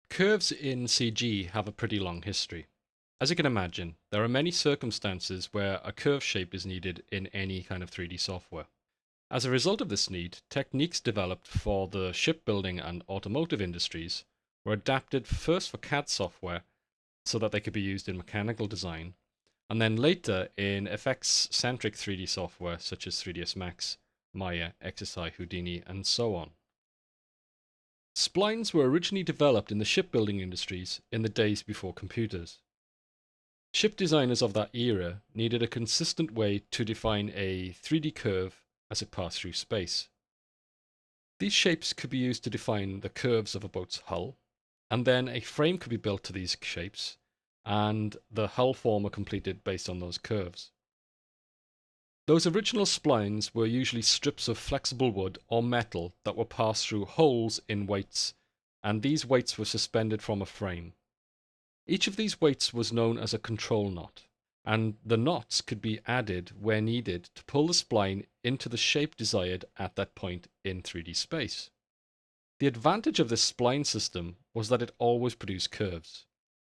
Curves in CG have a pretty long history. As you can imagine, there are many circumstances where a curve shape is needed in any kind of 3D software. As a result of this need, techniques developed for the shipbuilding and automotive industries were adapted first for CAD software so that they could be used in mechanical design, and then later in effects-centric 3D software such as 3ds Max, Maya, XSI, Houdini, and so on. Splines were originally developed in the shipbuilding industries in the days before computers. Ship designers of that era needed a consistent way to define a 3D curve as it passed through space. These shapes could be used to define the curves of a boat's hull, and then a frame could be built to these shapes, and the hull former completed based on those curves. Those original splines were usually strips of flexible wood or metal that were passed through holes in weights, and these weights were suspended from a frame. Each of these weights was known as a control knot, and the knots could be added where needed to pull the spline into the shape desired at that point in 3D space. The advantage of this spline system was that it always produced curves.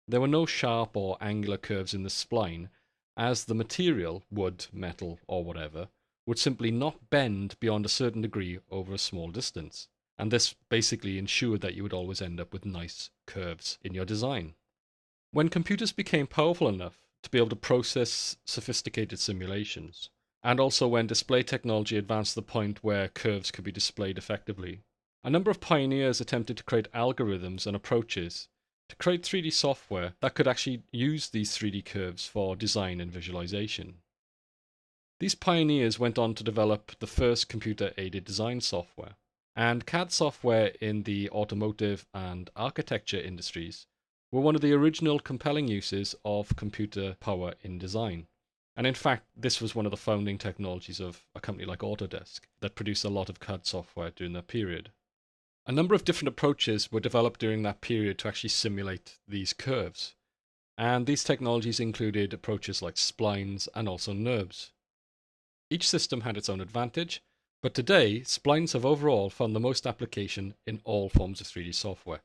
There were no sharp or angular curves in the spline, as the material, wood, metal, or whatever, would simply not bend beyond a certain degree over a small distance, and this basically ensured that you would always end up with nice curves in your design. When computers became powerful enough to be able to process sophisticated simulations, and also when display technology advanced to the point where curves could be displayed effectively, a number of pioneers attempted to create algorithms and approaches to create 3D software that could actually use these 3D curves for design and visualization. These pioneers went on to develop the first computer-aided design software, and CAD software in the automotive and architecture industries were one of the original compelling uses of computer power in design. And in fact, this was one of the founding technologies of a company like Autodesk that produced a lot of CAD software during that period. A number of different approaches were developed during that period to actually simulate these curves. And these technologies included approaches like splines and also NURBS. Each system had its own advantage, but today, splines have overall found the most application in all forms of 3D software.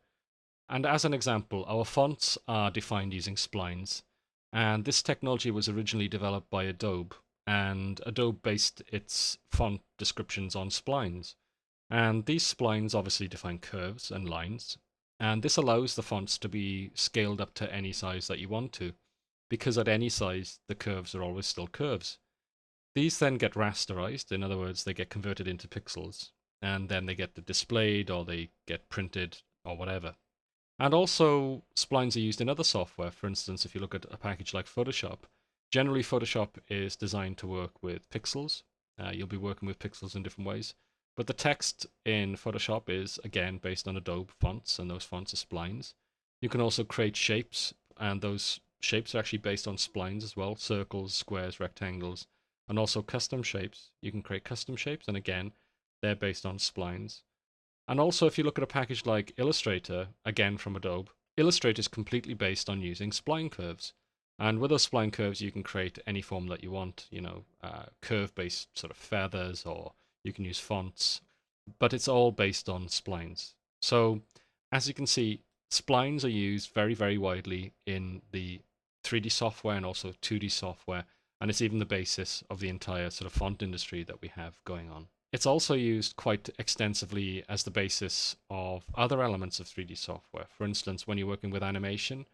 And as an example, our fonts are defined using splines, and this technology was originally developed by Adobe, and Adobe based its font descriptions on splines. And these splines obviously define curves and lines, and this allows the fonts to be scaled up to any size that you want to, because at any size, the curves are always still curves. These then get rasterized, in other words, they get converted into pixels, and then they get displayed or they get printed or whatever. And also, splines are used in other software. For instance, if you look at a package like Photoshop, generally Photoshop is designed to work with pixels. You'll be working with pixels in different ways. But the text in Photoshop is, again, based on Adobe fonts, and those fonts are splines. You can also create shapes, and those shapes are actually based on splines as well, circles, squares, rectangles, and also custom shapes. You can create custom shapes, and again, they're based on splines. And also, if you look at a package like Illustrator, again from Adobe, Illustrator is completely based on using spline curves. And with those spline curves, you can create any form that you want, curve-based sort of feathers, or you can use fonts, but it's all based on splines. So, as you can see, splines are used very, very widely in the 3D software and also 2D software, and it's even the basis of the entire sort of font industry that we have going on. It's also used quite extensively as the basis of other elements of 3D software. For instance, when you're working with animation,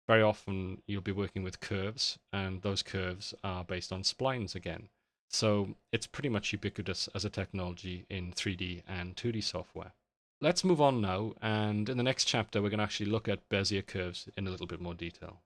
very often you'll be working with curves, and those curves are based on splines again. So it's pretty much ubiquitous as a technology in 3D and 2D software. Let's move on now, and in the next chapter, we're going to actually look at Bezier curves in a little bit more detail.